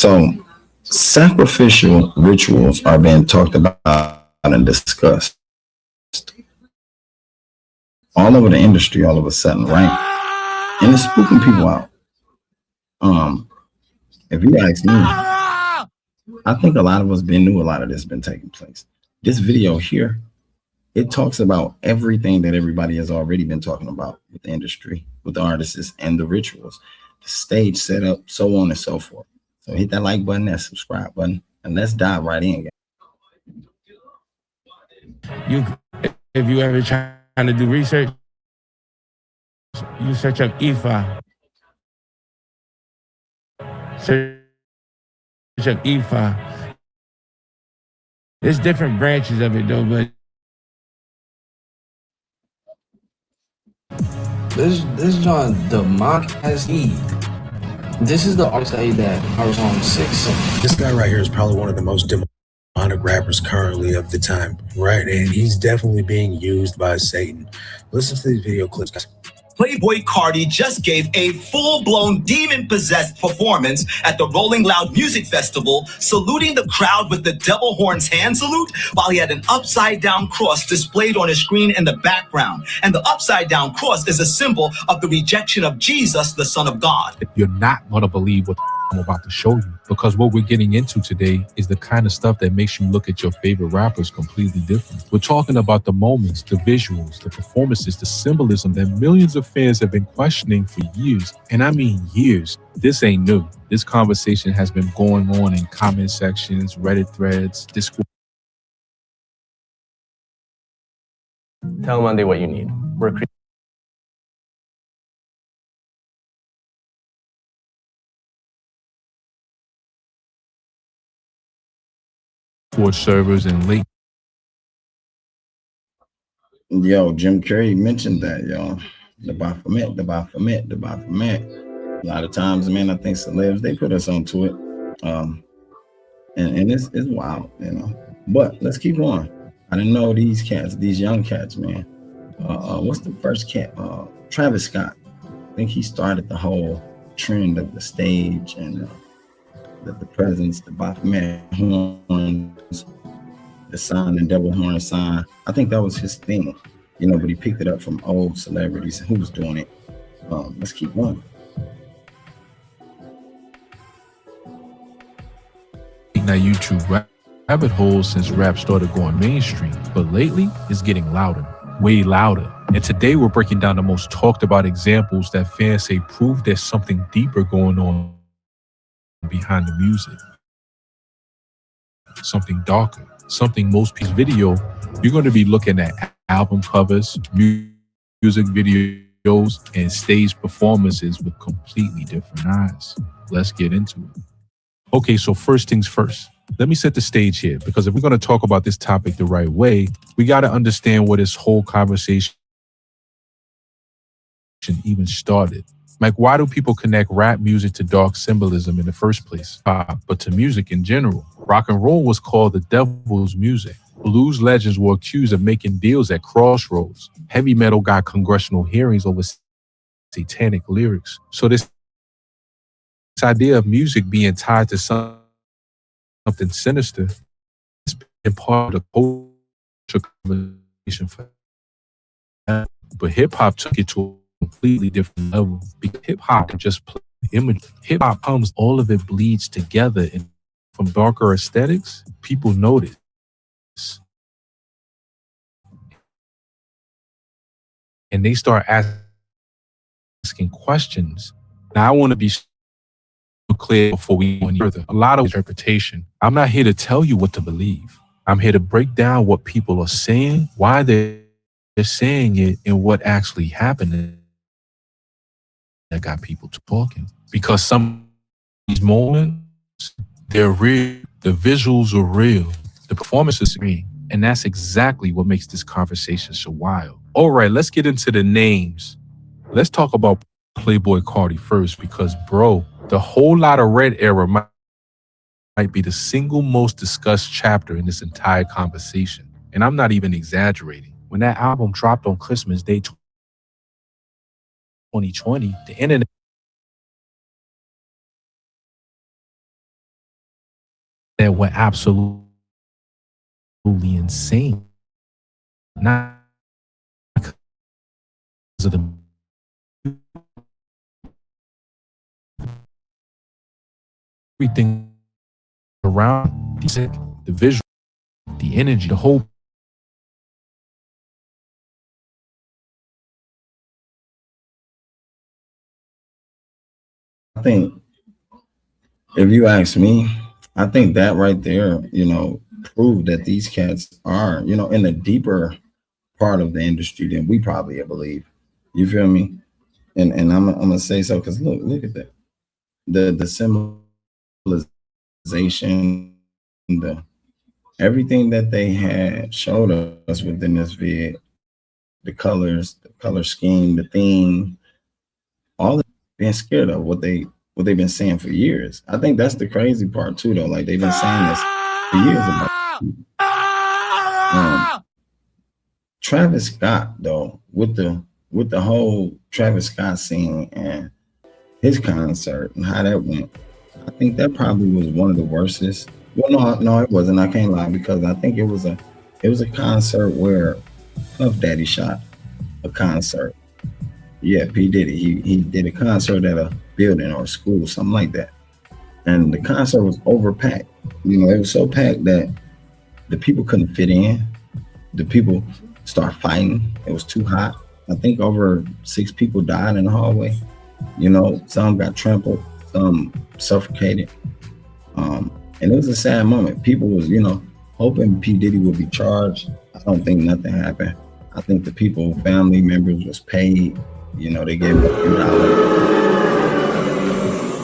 So, sacrificial rituals are being talked about and discussed all over the industry all of a sudden, right? And it's spooking people out. Um, if you ask me, I think a lot of us been knew a lot of this been taking place. This video here, it talks about everything that everybody has already been talking about with the industry, with the artists and the rituals, the stage setup, so on and so forth. So hit that like button, that subscribe button, and let's dive right in. You, if you ever trying to do research, you search up Ifa. Search up Ifa. There's different branches of it though, but this John Demont has he. This is the artist that I was on 6. This guy right here is probably one of the most demonic rappers currently of the time, right? And he's definitely being used by Satan. Listen to these video clips, guys. Playboy Carti just gave a full-blown demon-possessed performance at the Rolling Loud Music Festival, saluting the crowd with the devil horns hand salute while he had an upside-down cross displayed on his screen in the background. And the upside-down cross is a symbol of the rejection of Jesus, the Son of God. You're not going to believe what I'm about to show you, because what we're getting into today is the kind of stuff that makes you look at your favorite rappers completely different. We're talking about the moments, the visuals, the performances, the symbolism that millions of fans have been questioning for years. And I mean years. This ain't new. This conversation has been going on in comment sections, Reddit threads, Discord. Tell Monday what you need. We're servers and late. Yo, Jim Carrey mentioned that, y'all. The Baphomet, the Baphomet, the Baphomet. A lot of times, man, I think celebs, they put us onto it. And it's wild, you know. But let's keep going. I didn't know these cats, these young cats, man. What's the first cat? Travis Scott. I think he started the whole trend of the stage and the presence, the Baphomet horns, the sign and devil horn sign. I think that was his thing, you know, but he picked it up from old celebrities who was doing it. Let's keep going. Now YouTube rabbit holes since rap started going mainstream, but lately it's getting louder, way louder. And today we're breaking down the most talked about examples that fans say prove there's something deeper going on behind the music. Something darker, something most people's video, you're going to be looking at album covers, music videos, and stage performances with completely different eyes. Let's get into it. Okay, so first things first, let me set the stage here, because if we're going to talk about this topic the right way, we got to understand where this whole conversation even started. Like, why do people connect rap music to dark symbolism in the first place? But to music in general. Rock and roll was called the devil's music. Blues legends were accused of making deals at crossroads. Heavy metal got congressional hearings over satanic lyrics. So this idea of music being tied to something sinister has been part of the culture conversation for that. But hip-hop took it to a completely different level, because hip-hop can just play the image. Hip-hop comes, all of it bleeds together, and from darker aesthetics, people notice. And they start asking questions. Now, I want to be clear before we go any further. A lot of interpretation. I'm not here to tell you what to believe. I'm here to break down what people are saying, why they're saying it, and what actually happened that got people talking. Because some of these moments, they're real. The visuals are real. The performances are real. And that's exactly what makes this conversation so wild. All right, let's get into the names. Let's talk about Playboy Carti first, because, bro, the Whole Lotta Red era might be the single most discussed chapter in this entire conversation. And I'm not even exaggerating. When that album dropped on Christmas Day 2020, the internet that went absolutely insane. Not because of the everything around the music, the visual, the energy, the whole. I think if you ask me, I think that right there, proved that these cats are, in a deeper part of the industry than we probably believe. You feel me? And I'm gonna say so because look at that. The symbolization, the everything that they had showed us within this vid, the colors, the color scheme, the theme, all of being scared of what they've been saying for years. I think that's the crazy part too, though. Like they've been saying this for years about Travis Scott, though, with the whole Travis Scott scene and his concert and how that went. I think that probably was one of the worstest. Well, no, it wasn't. I can't lie because I think it was a concert where Puff Daddy shot a concert. Yeah, P Diddy. He did a concert at a building or a school, something like that. And the concert was overpacked. It was so packed that the people couldn't fit in. The people start fighting. It was too hot. I think over 6 people died in the hallway. Some got trampled, some suffocated. And it was a sad moment. People was, hoping P. Diddy would be charged. I don't think nothing happened. I think the people, family members was paid. They gave him a few dollars.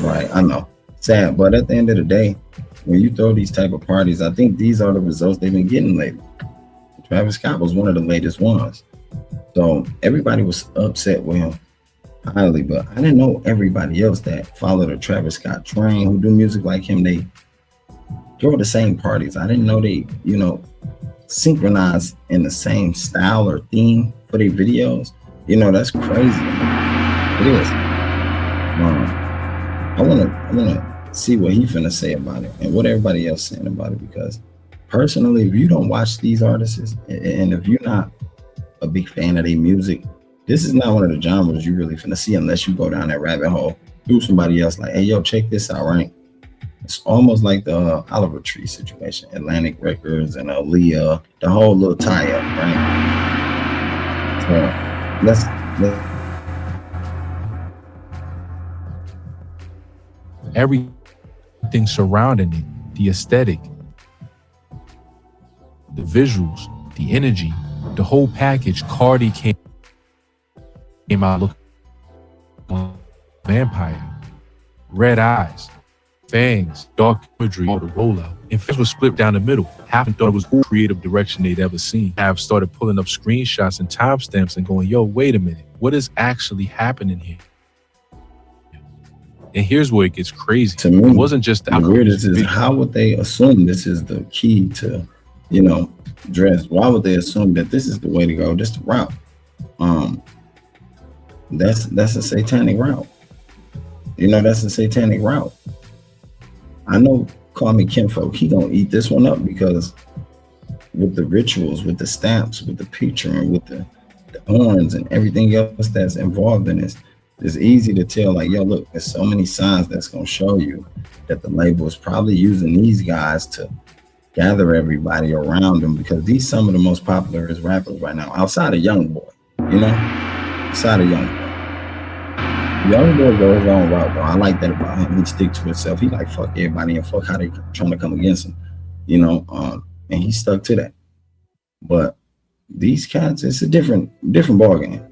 Right, I know. Sad, but at the end of the day, when you throw these type of parties, I think these are the results they've been getting lately. Travis Scott was one of the latest ones. So everybody was upset with him highly, but I didn't know everybody else that followed the Travis Scott train who do music like him, they throw the same parties. I didn't know they, synchronize in the same style or theme for their videos. That's crazy. It is. I wanna see what he finna say about it and what everybody else saying about it, because personally, if you don't watch these artists and if you're not a big fan of their music, this is not one of the genres you really finna see unless you go down that rabbit hole through somebody else. Like, hey, yo, check this out, right? It's almost like the Oliver Tree situation, Atlantic Records and Aaliyah, the whole little tie-up, right? So let's everything surrounding it, the aesthetic, the visuals, the energy, the whole package. Cardi came out looking like a vampire, red eyes, fangs, dark imagery, all the rollout. And fans were split down the middle. Half thought it was the creative direction they'd ever seen. Half started pulling up screenshots and timestamps and going, yo, wait a minute, what is actually happening here? And here's where it gets crazy. To me, it wasn't just the weirdest is how would they assume this is the key to, dress? Why would they assume that this is the way to go? This the route. That's a satanic route. That's a satanic route. I know, call me kinfolk, he gonna eat this one up, because with the rituals, with the stamps, with the picture, and with the horns and everything else that's involved in this, it's easy to tell, like, yo, look, there's so many signs that's gonna show you that the label is probably using these guys to gather everybody around them, because these some of the most popular rappers right now, outside of Young Boy, outside of Young Boy. Young Boy goes his own route, though. I like that about him. He stick to himself. He like fuck everybody and fuck how they trying to come against him, and he stuck to that. But these cats, it's a different ball game.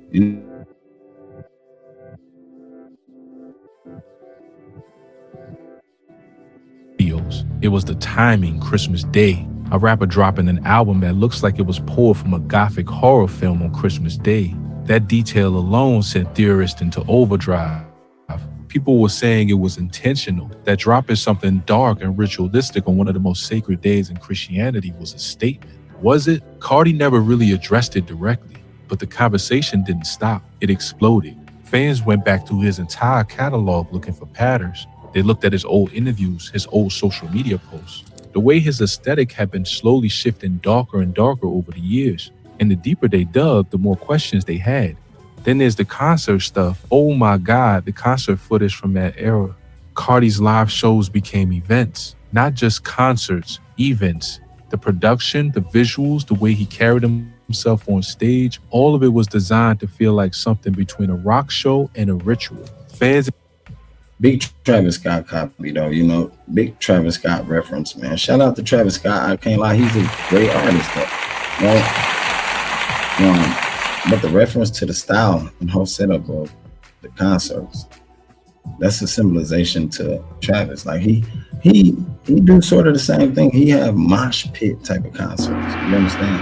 It was the timing, Christmas Day. A rapper dropping an album that looks like it was pulled from a gothic horror film on Christmas Day. That detail alone sent theorists into overdrive. People were saying it was intentional, that dropping something dark and ritualistic on one of the most sacred days in Christianity was a statement. Was it? Cardi never really addressed it directly, but the conversation didn't stop. It exploded. Fans went back through his entire catalog looking for patterns. They looked at his old interviews, his old social media posts. The way his aesthetic had been slowly shifting darker and darker over the years. And the deeper they dug, the more questions they had. Then there's the concert stuff. Oh my God, the concert footage from that era. Cardi's live shows became events, not just concerts, events. The production, the visuals, the way he carried himself on stage, all of it was designed to feel like something between a rock show and a ritual. Fans. Big Travis Scott copy though, you know, big Travis Scott reference, man. Shout out to Travis Scott. I can't lie, he's a great artist though, right? But the reference to the style and whole setup of the concerts, that's a symbolization to Travis. Like he do sort of the same thing. He have mosh pit type of concerts. You understand?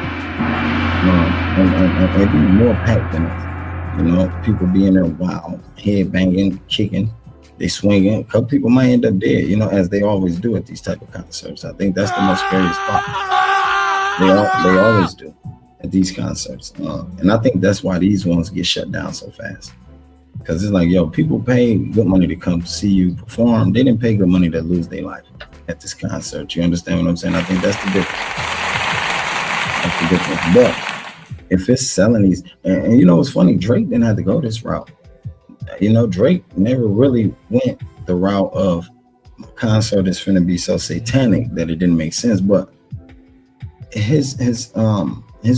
And it be more packed than it. You know, people be in there wild, head banging, kicking, they swinging. A couple people might end up dead, you know, as they always do at these type of concerts. I think that's the most scariest part. They always do at these concerts. And I think that's why these ones get shut down so fast. Because it's like, yo, people pay good money to come see you perform. They didn't pay good money to lose their life at this concert. You understand what I'm saying? I think that's the difference. But if it's selling these, and you know what's funny, Drake didn't have to go this route. You know, Drake never really went the route of concert is finna be so satanic that it didn't make sense. But his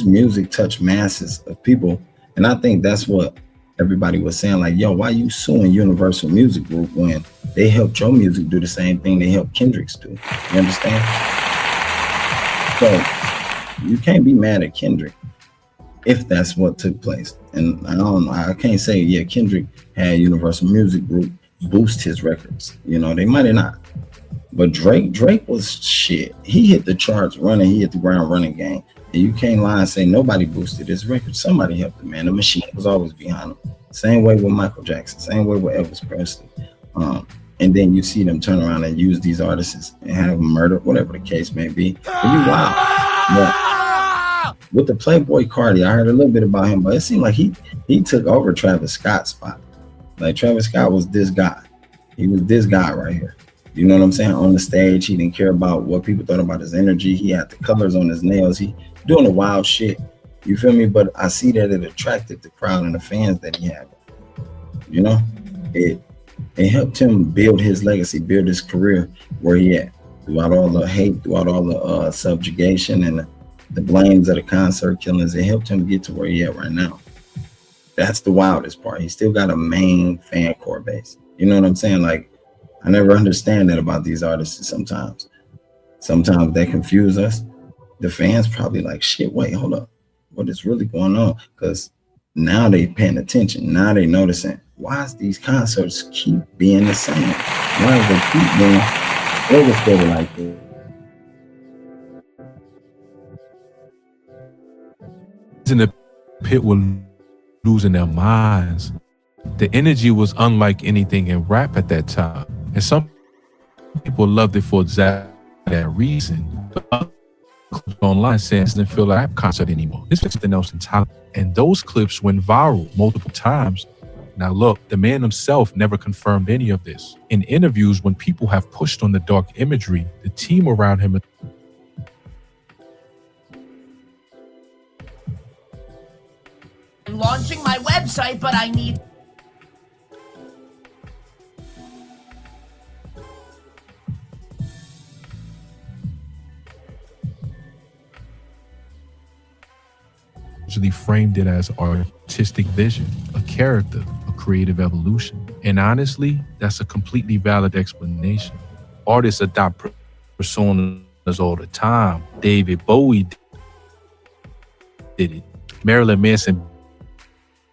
music touched masses of people, and I think that's what everybody was saying, like, yo, why you suing Universal Music Group when they helped your music do the same thing they helped Kendrick's do? You understand? So you can't be mad at Kendrick if that's what took place. And I can't say, yeah, Kendrick had Universal Music Group boost his records. You know, they might have not. But Drake was shit. He hit the charts running, he hit the ground running game. And you can't lie and say nobody boosted his record. Somebody helped him, man. The machine was always behind him. Same way with Michael Jackson, same way with Elvis Presley. And then you see them turn around and use these artists and have them murdered, whatever the case may be. And you wow. But with the Playboy Cardi, I heard a little bit about him, but it seemed like he took over Travis Scott's spot. Like Travis Scott was this guy. He was this guy right here. You know what I'm saying? On the stage, he didn't care about what people thought about his energy. He had the colors on his nails. He doing the wild shit. You feel me? But I see that it attracted the crowd and the fans that he had. You know, it helped him build his legacy, build his career where he at. Throughout all the hate, throughout all the subjugation and the blames of the concert killings, it helped him get to where he at right now. That's the wildest part. He still got a main fan core base. You know what I'm saying? Like, I never understand that about these artists sometimes. Sometimes they confuse us. The fans probably like, shit, wait, hold up. What is really going on? Because now they paying attention. Now they noticing, why is these concerts keep being the same? Why do they keep being illustrated like this? In the pit were losing their minds. The energy was unlike anything in rap at that time. And some people loved it for exactly that reason. But others online saying it didn't feel like a rap concert anymore. This is something else entirely. And those clips went viral multiple times. Now look, the man himself never confirmed any of this. In interviews, when people have pushed on the dark imagery, the team around him I'm launching my website, but I need... usually framed it as artistic vision, a character, a creative evolution. And honestly, that's a completely valid explanation. Artists adopt personas all the time. David Bowie did it. Marilyn Manson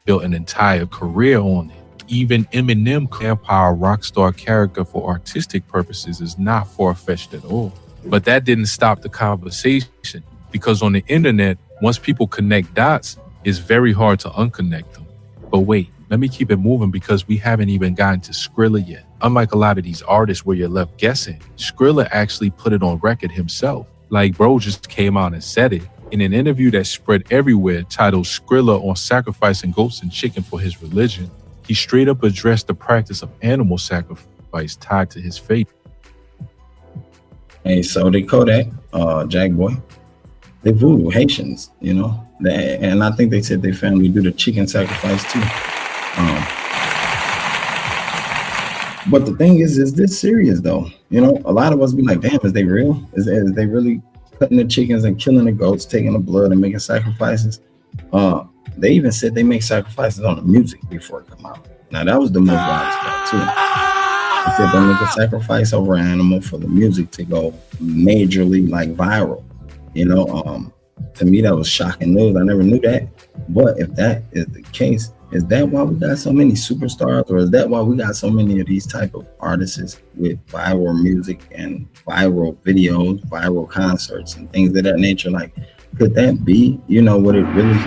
built an entire career on it. Even Eminem, vampire rock star character for artistic purposes, is not far-fetched at all. But that didn't stop the conversation, because on the internet, once people connect dots, it's very hard to unconnect them. But wait, let me keep it moving, because we haven't even gotten to Skrilla yet. Unlike a lot of these artists where you're left guessing, Skrilla actually put it on record himself. Like, bro just came out and said it. In an interview that spread everywhere titled Skrilla on Sacrificing Goats and Chicken for His Religion, he straight up addressed the practice of animal sacrifice tied to his faith. Hey, so they Kodak, Jack Boy, they voodoo Haitians, you know. And I think they said their family do the chicken sacrifice too. Um, but the thing is this serious though? You know, a lot of us be like, damn, is they real? Is they really cutting the chickens and killing the goats, taking the blood and making sacrifices? Uh, they even said they make sacrifices on the music before it come out. Now that was the most wildest part too. They said they make a sacrifice over an animal for the music to go majorly like viral. You know, to me that was shocking news. I never knew that. But if that is the case, is that why we got so many superstars, or is that why we got so many of these type of artists with viral music and viral videos, viral concerts, and things of that nature? Like, could that be, you know, what it really?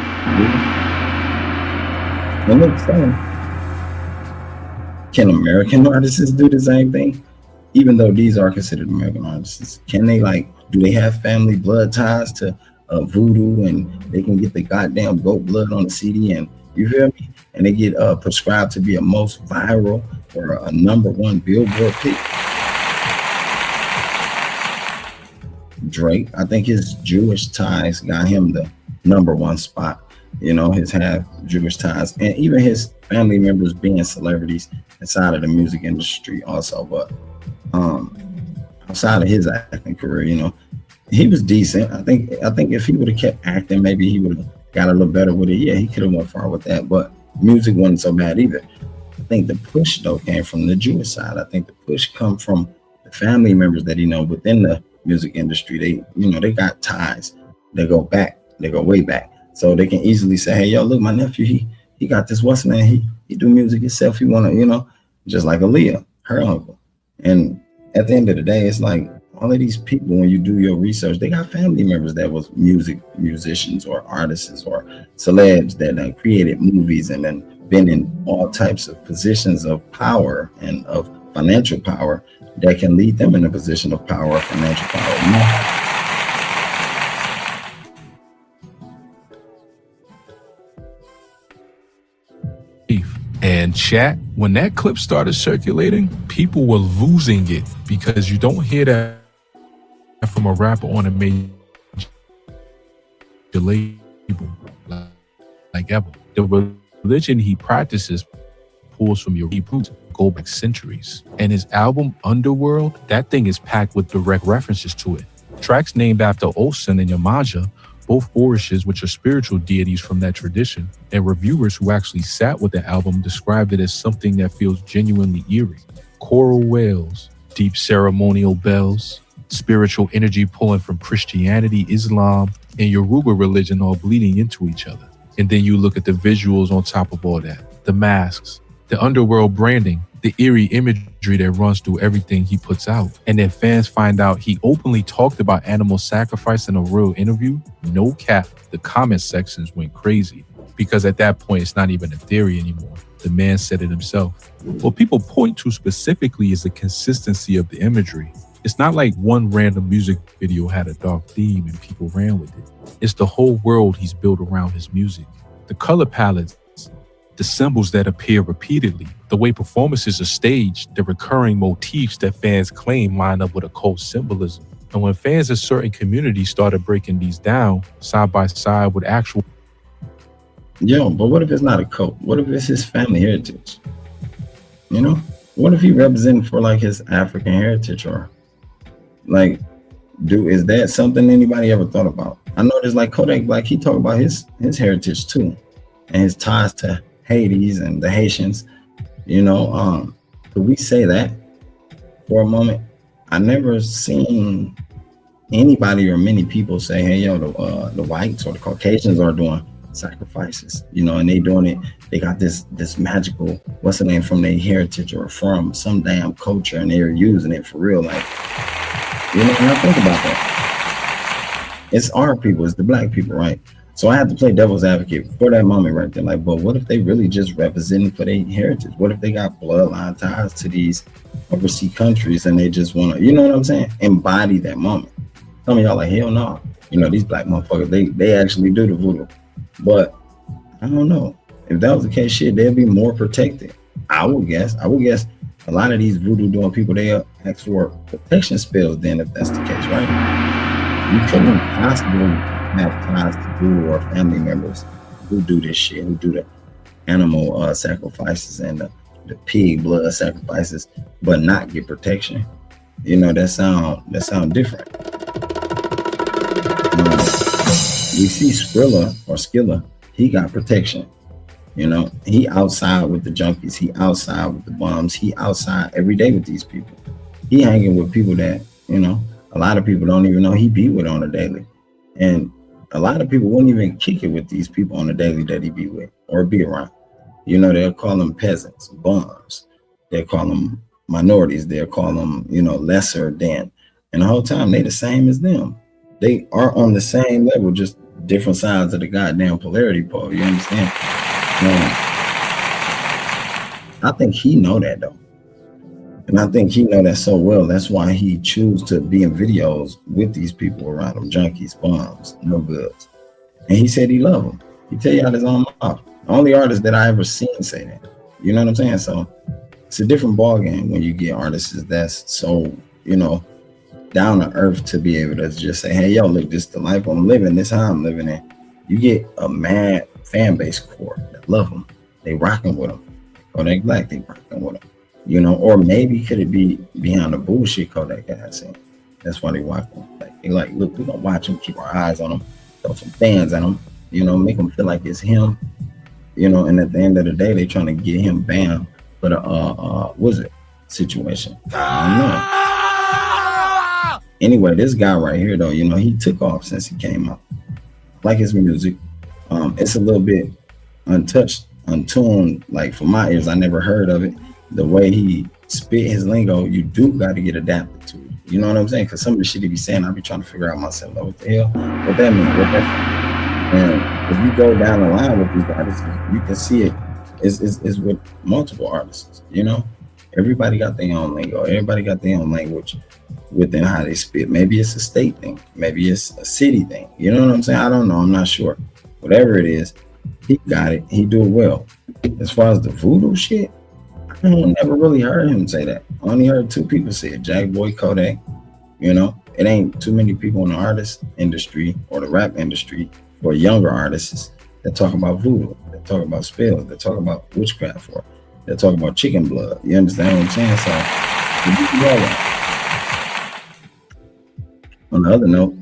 And look, can American artists do the same thing? Even though these are considered American artists, can they like? Do they have family blood ties to voodoo, and they can get the goddamn goat blood on the CD, and you feel me? And they get prescribed to be a most viral or a #1 Billboard pick. Drake, I think his Jewish ties got him the #1 spot. You know, his half Jewish ties, and even his family members being celebrities inside of the music industry also. But outside of his acting career, you know, he was decent. I think if he would have kept acting, maybe he would have got a little better with it. Yeah, he could have went far with that, but music wasn't so bad either. I think the push though came from the Jewish side. I think the push come from the family members that he know within the music industry. They, you know, they got ties. They go back. They go way back. So they can easily say, hey, yo, look, my nephew, he got this, what's name? He do music himself. He wanna, you know, just like Aaliyah, her uncle. And at the end of the day, it's like all of these people, when you do your research, they got family members that was musicians or artists or celebs that created movies and then been in all types of positions of power and of financial power that can lead them in a position of power or financial power. You know? And chat, when that clip started circulating, people were losing it, because you don't hear that from a rapper on a major label like ever. The religion he practices pulls from your roots, go back centuries. And his album Underworld, that thing is packed with direct references to it. Tracks named after Osun and Yamaja, both Orishes, which are spiritual deities from that tradition, and reviewers who actually sat with the album described it as something that feels genuinely eerie. Choral wails, deep ceremonial bells, spiritual energy pulling from Christianity, Islam, and Yoruba religion all bleeding into each other. And then you look at the visuals on top of all that, the masks, the underworld branding, the eerie imagery that runs through everything he puts out. And then fans find out he openly talked about animal sacrifice in a real interview. No cap, the comment sections went crazy, because at that point, it's not even a theory anymore. The man said it himself. What people point to specifically is the consistency of the imagery. It's not like one random music video had a dark theme and people ran with it. It's the whole world he's built around his music. The color palettes, the symbols that appear repeatedly, the way performances are staged, the recurring motifs that fans claim line up with occult symbolism. And when fans of certain communities started breaking these down side by side with actual... Yo, but what if it's not a cult? What if it's his family heritage? You know? What if he representing for like his African heritage, or like, is that something anybody ever thought about? I know there's like Kodak Black, he talked about his heritage too, and his ties to Hades and the Haitians. You know, could we say that for a moment? I never seen anybody or many people say, hey, yo, the whites or the Caucasians are doing sacrifices, you know, and they doing it. They got this magical, what's the name, from their heritage or from some damn culture, and they're using it for real. Like, you know, when I think about that, it's our people, it's the black people, right? So I have to play devil's advocate for that moment right there. Like, but what if they really just representing for their heritage? What if they got bloodline ties to these overseas countries and they just want to, you know what I'm saying, embody that moment? Some of y'all like, hell no. You know, these black motherfuckers, they actually do the voodoo. But I don't know. If that was the case, shit, they'd be more protected. I would guess A lot of these voodoo doing people, they ask for protection spells then, if that's the case, right? You couldn't possibly have ties to voodoo or family members who do this shit, who do the animal sacrifices and the pig blood sacrifices, but not get protection. You know, that sound different. We see Skilla, he got protection. You know, he outside with the junkies, he outside with the bums, he outside every day with these people. He hanging with people that, you know, a lot of people don't even know he be with on a daily. And a lot of people wouldn't even kick it with these people on a daily that he be with or be around. You know, they'll call them peasants, bums. They'll call them minorities. They'll call them, you know, lesser than. And the whole time they the same as them. They are on the same level, just different sides of the goddamn polarity pole. You understand? I think he know that though. And I think he know that so well. That's why he choose to be in videos with these people around him, junkies, bums, no goods. And he said he love them. He tell you out his own mouth. The only artist that I ever seen say that. You know what I'm saying? So it's a different ball game when you get artists that's so, you know, down to earth to be able to just say, hey, yo, look, this is the life I'm living. This is how I'm living in. You get a mad fan base core that love them. They rocking with them. Kodak Black, they rocking with them. You know, or maybe could it be behind the bullshit Kodak guy saying? That's why they watch them. Like, they like, look, we're gonna watch him, keep our eyes on him, throw some fans at him, you know, make him feel like it's him, you know, and at the end of the day, they trying to get him banned for the wizard situation. I don't know. Anyway, this guy right here though, you know, he took off since he came out. Like his music. It's a little bit untouched, untuned, like for my ears, I never heard of it. The way he spit his lingo, you do got to get adapted to it. You know what I'm saying? Because some of the shit he be saying, I be trying to figure out myself, like, what the hell? What that mean? What that mean? And if you go down the line with these artists, you can see it is with multiple artists, you know? Everybody got their own lingo. Everybody got their own language within how they spit. Maybe it's a state thing. Maybe it's a city thing. You know what I'm saying? I don't know. I'm not sure. Whatever it is, he got it. He do it well. As far as the voodoo shit, I never really heard him say that. I only heard two people say it, Jack Boy, Kodak. You know, it ain't too many people in the artist industry or the rap industry or younger artists that talk about voodoo, that talk about spells, that talk about witchcraft, or that talk about chicken blood. You understand what I'm saying? So, on the other note,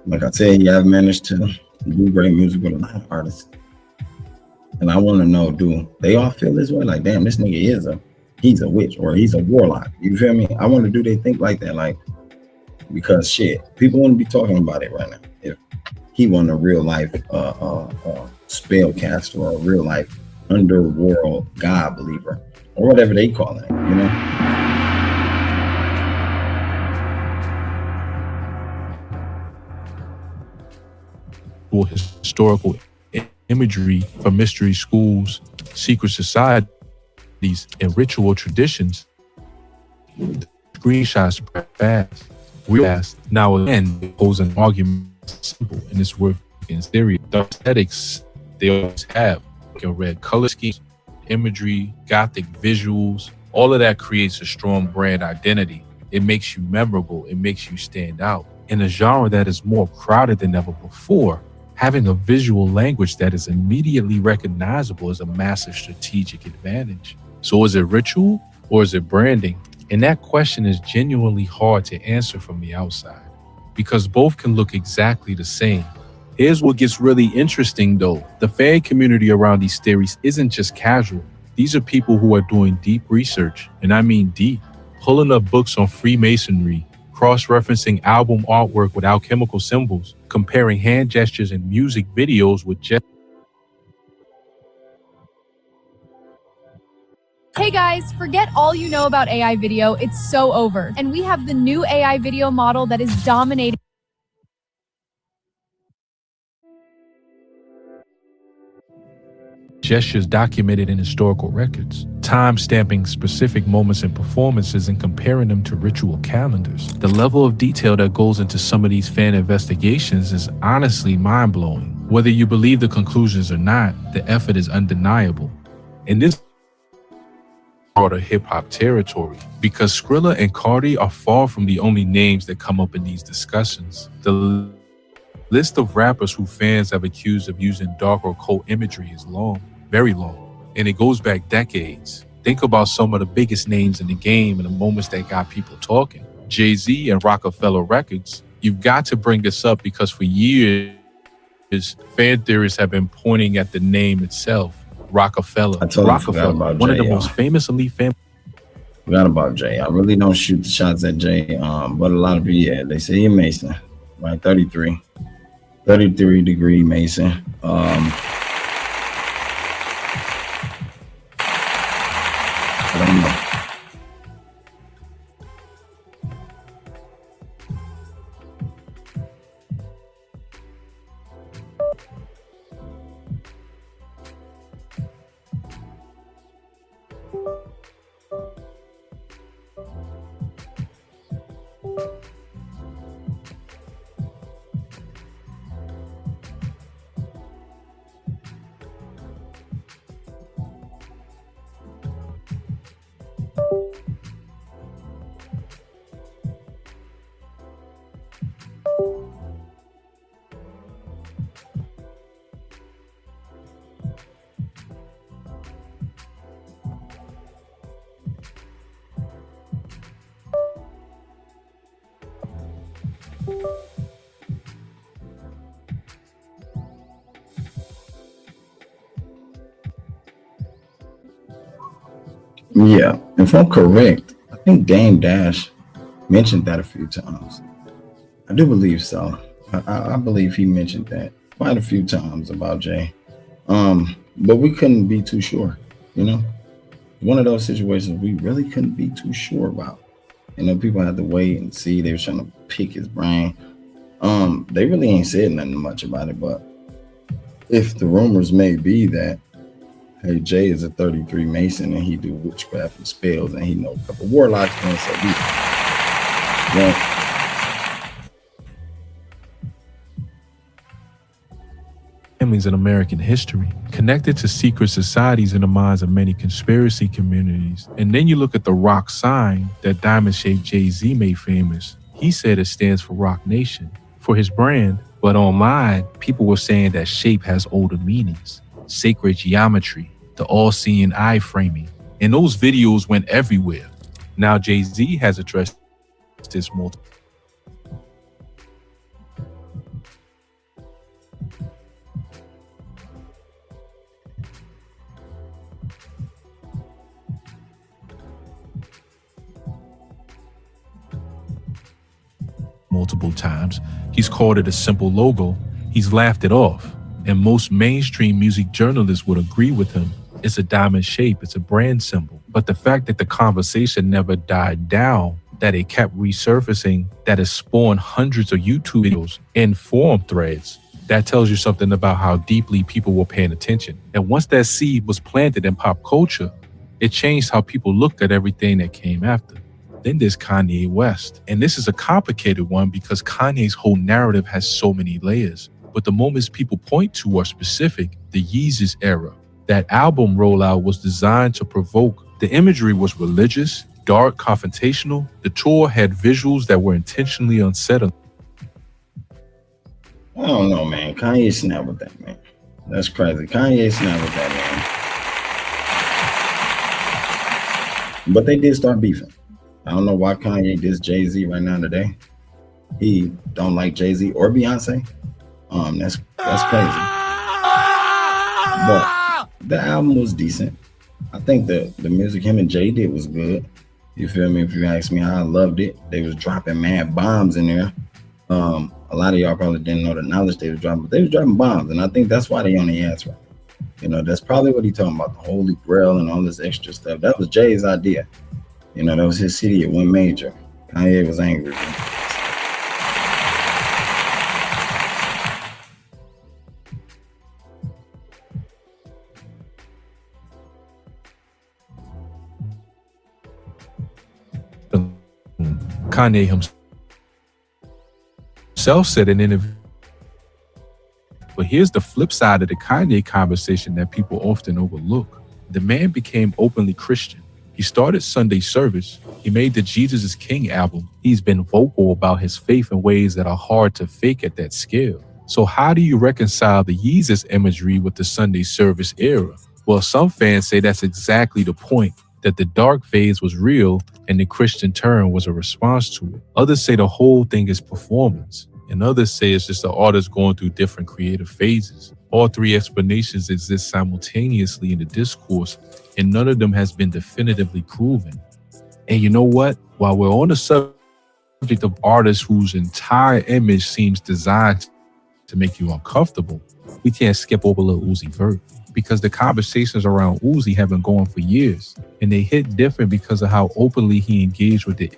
like I said, you have managed to do great music with a lot of artists. And I want to know, do they all feel this way? Like, damn, this nigga he's a witch or he's a warlock. You feel me? I wonder, do they think like that? Like, because shit, people wouldn't be talking about it right now if he wasn't a real life spellcaster or a real life underworld God believer or whatever they call it, you know? Historical imagery from mystery schools, secret societies, and ritual traditions. Screenshots spread fast, real fast. Now again, pose an argument simple and it's worth in theory. The aesthetics they always have, like in red color schemes, imagery, gothic visuals, all of that creates a strong brand identity. It makes you memorable. It makes you stand out. In a genre that is more crowded than ever before, having a visual language that is immediately recognizable is a massive strategic advantage. So is it ritual or is it branding? And that question is genuinely hard to answer from the outside because both can look exactly the same. Here's what gets really interesting though. The fan community around these theories isn't just casual. These are people who are doing deep research, and I mean deep, pulling up books on Freemasonry, cross-referencing album artwork with alchemical symbols, comparing hand gestures and music videos with Hey guys, forget all you know about AI video. It's so over. And we have the new AI video model that is dominating. gestures documented in historical records, time-stamping specific moments and performances and comparing them to ritual calendars. The level of detail that goes into some of these fan investigations is honestly mind-blowing. Whether you believe the conclusions or not, the effort is undeniable. And this broader hip-hop territory, because Skrilla and Cardi are far from the only names that come up in these discussions. The list of rappers who fans have accused of using dark or occult imagery is long, very long, and it goes back decades. Think about some of the biggest names in the game and the moments that got people talking. Jay-Z and Rockefeller Records. You've got to bring this up because for years, fan theorists have been pointing at the name itself, Rockefeller. I totally forgot about one Jay, of the most famous elite families. Forgot about Jay. I really don't shoot the shots at Jay, but a lot of people, yeah, they say he's Mason, right? 33 degree Mason. I don't know. Yeah, if I'm correct, I think Dame Dash mentioned that a few times. I do believe so. I believe he mentioned that quite a few times about Jay. But we couldn't be too sure, you know. One of those situations we really couldn't be too sure about. You know, people had to wait and see. They were trying to pick his brain. They really ain't said nothing much about it, but if the rumors may be that, hey, Jay is a 33 Mason and he do witchcraft and spells and he know a couple warlocks, and so yeah. Families in American history, connected to secret societies in the minds of many conspiracy communities. And then you look at the rock sign that diamond-shaped Jay-Z made famous. He said it stands for Rock Nation, for his brand. But online, people were saying that shape has older meanings. Sacred geometry, the all-seeing eye framing. And those videos went everywhere. Now Jay-Z has addressed this multiple times. He's called it a simple logo. He's laughed it off. And most mainstream music journalists would agree with him. It's a diamond shape. It's a brand symbol. But the fact that the conversation never died down, that it kept resurfacing, that it spawned hundreds of YouTube videos and forum threads, that tells you something about how deeply people were paying attention. And once that seed was planted in pop culture, it changed how people looked at everything that came after. Then there's Kanye West. And this is a complicated one because Kanye's whole narrative has so many layers. But the moments people point to are specific. The Yeezus era. That album rollout was designed to provoke. The imagery was religious, dark, confrontational. The tour had visuals that were intentionally unsettling. I don't know, man. Kanye snapped with that, man. That's crazy. Kanye snapped with that, man. But they did start beefing. I don't know why Kanye dissed Jay-Z right now today. He don't like Jay-Z or Beyonce. That's crazy. But the album was decent. I think the music him and Jay did was good. You feel me? If you ask me how I loved it, they was dropping mad bombs in there. A lot of y'all probably didn't know the knowledge they was dropping, but they was dropping bombs, and I think that's why they on the ass right now. You know, that's probably what he talking about, the Holy Grail and all this extra stuff. That was Jay's idea. You know, that was his city. It went major. Kanye was angry. Kanye himself said in an interview. But here's the flip side of the Kanye conversation that people often overlook. The man became openly Christian. He started Sunday service. He made the Jesus is King album. He's been vocal about his faith in ways that are hard to fake at that scale. So how do you reconcile the Yeezus imagery with the Sunday service era? Well, some fans say that's exactly the point, that the dark phase was real and the Christian turn was a response to it. Others say the whole thing is performance, and others say it's just the artist going through different creative phases. All three explanations exist simultaneously in the discourse, and none of them has been definitively proven. And you know what? While we're on the subject of artists whose entire image seems designed to make you uncomfortable, we can't skip over Lil Uzi Vert, because the conversations around Uzi have been going for years, and they hit different because of how openly he engaged with the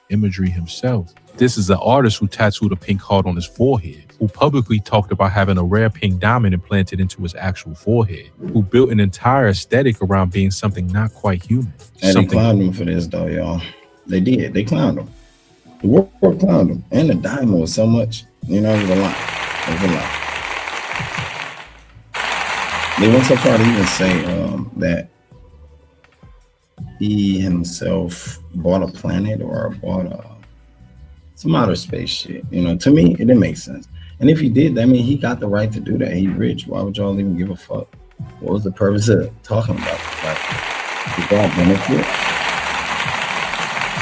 imagery himself. This is an artist who tattooed a pink heart on his forehead, who publicly talked about having a rare pink diamond implanted into his actual forehead, who built an entire aesthetic around being something not quite human. And they clowned him for this though, y'all. They did. They clowned him. The world clowned him. And the diamond was so much, it was a lot. It was a lot. They went so far to even say that he himself bought a planet or bought some outer space shit. To me, it didn't make sense. And if he did, I mean, he got the right to do that. He rich. Why would y'all even give a fuck? What was the purpose of talking about it? Like, did that benefit?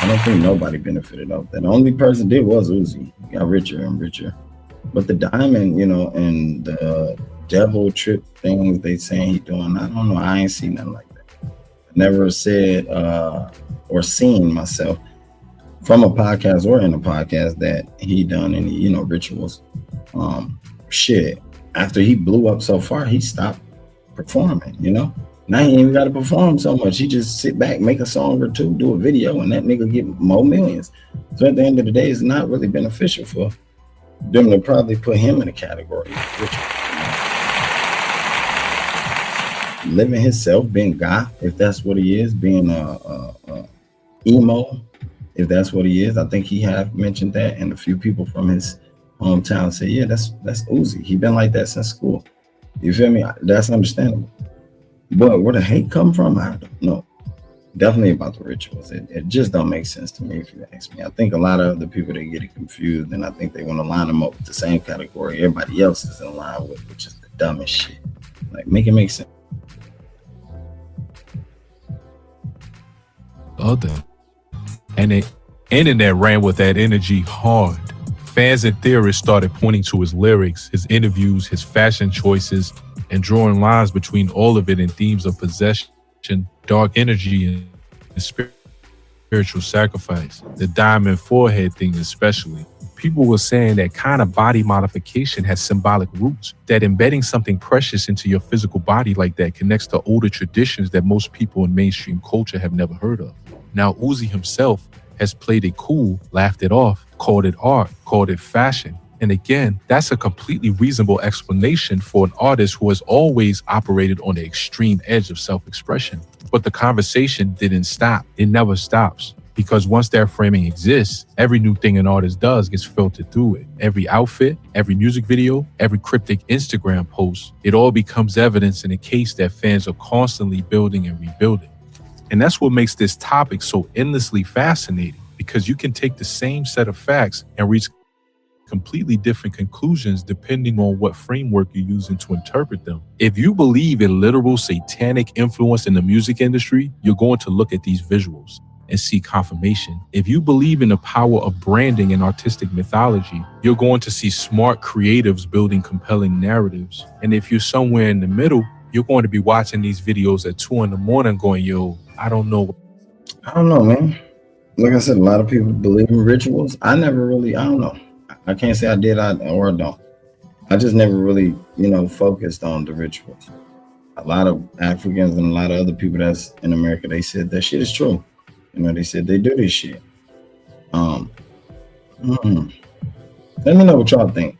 I don't think nobody benefited off that. The only person did was Uzi. He got richer and richer. But the diamond, and the devil trip things they saying he doing, I don't know. I ain't seen nothing like that. I never said or seen myself from a podcast or in a podcast that he done any, rituals. Shit. After he blew up so far, he stopped performing, Now he ain't even got to perform so much. He just sit back, make a song or two, do a video, and that nigga get more millions. So at the end of the day, it's not really beneficial for them to probably put him in a category of ritual. Living himself, being goth, if that's what he is, being emo, if that's what he is. I think he have mentioned that, and a few people from his hometown say, yeah, that's Uzi. He been like that since school. You feel me? That's understandable. But where the hate come from, I don't know. Definitely about the rituals. It just don't make sense to me, if you ask me. I think a lot of the people, they get it confused, and I think they want to line them up with the same category everybody else is in line with, which is the dumbest shit. Like, make it make sense. And the internet ran with that energy hard. Fans and theorists started pointing to his lyrics, his interviews, his fashion choices, and drawing lines between all of it in themes of possession, dark energy, and spiritual sacrifice. The diamond forehead thing especially. People were saying that kind of body modification has symbolic roots, that embedding something precious into your physical body like that connects to older traditions that most people in mainstream culture have never heard of. Now, Uzi himself has played it cool, laughed it off, called it art, called it fashion. And again, that's a completely reasonable explanation for an artist who has always operated on the extreme edge of self-expression. But the conversation didn't stop. It never stops. Because once that framing exists, every new thing an artist does gets filtered through it. Every outfit, every music video, every cryptic Instagram post, it all becomes evidence in a case that fans are constantly building and rebuilding. And that's what makes this topic so endlessly fascinating, because you can take the same set of facts and reach completely different conclusions depending on what framework you're using to interpret them. If you believe in literal satanic influence in the music industry, you're going to look at these visuals and see confirmation. If you believe in the power of branding and artistic mythology, you're going to see smart creatives building compelling narratives. And if you're somewhere in the middle, you're going to be watching these videos at 2 a.m. going, yo, I don't know, man. Like I said, a lot of people believe in rituals. I don't know. I can't say I did or I don't. I just never really, focused on the rituals. A lot of Africans and a lot of other people that's in America, they said that shit is true. They said they do this shit. Let me know what y'all think.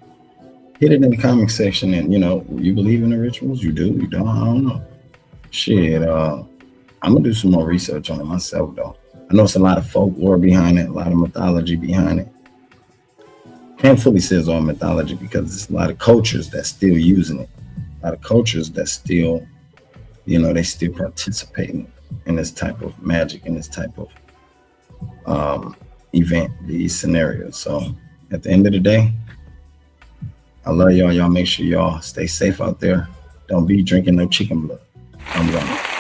Hit it in the comment section, and you believe in the rituals? You do? You don't? I don't know. Shit, I'm gonna do some more research on it myself, though. I know it's a lot of folklore behind it, a lot of mythology behind it. Can't fully say it's all mythology because there's a lot of cultures that's still using it. A lot of cultures that still, they still participating. in this type of magic, in this type of event, these scenarios. So at the end of the day, I love y'all. Y'all make sure y'all stay safe out there. Don't be drinking no chicken blood. I'm going.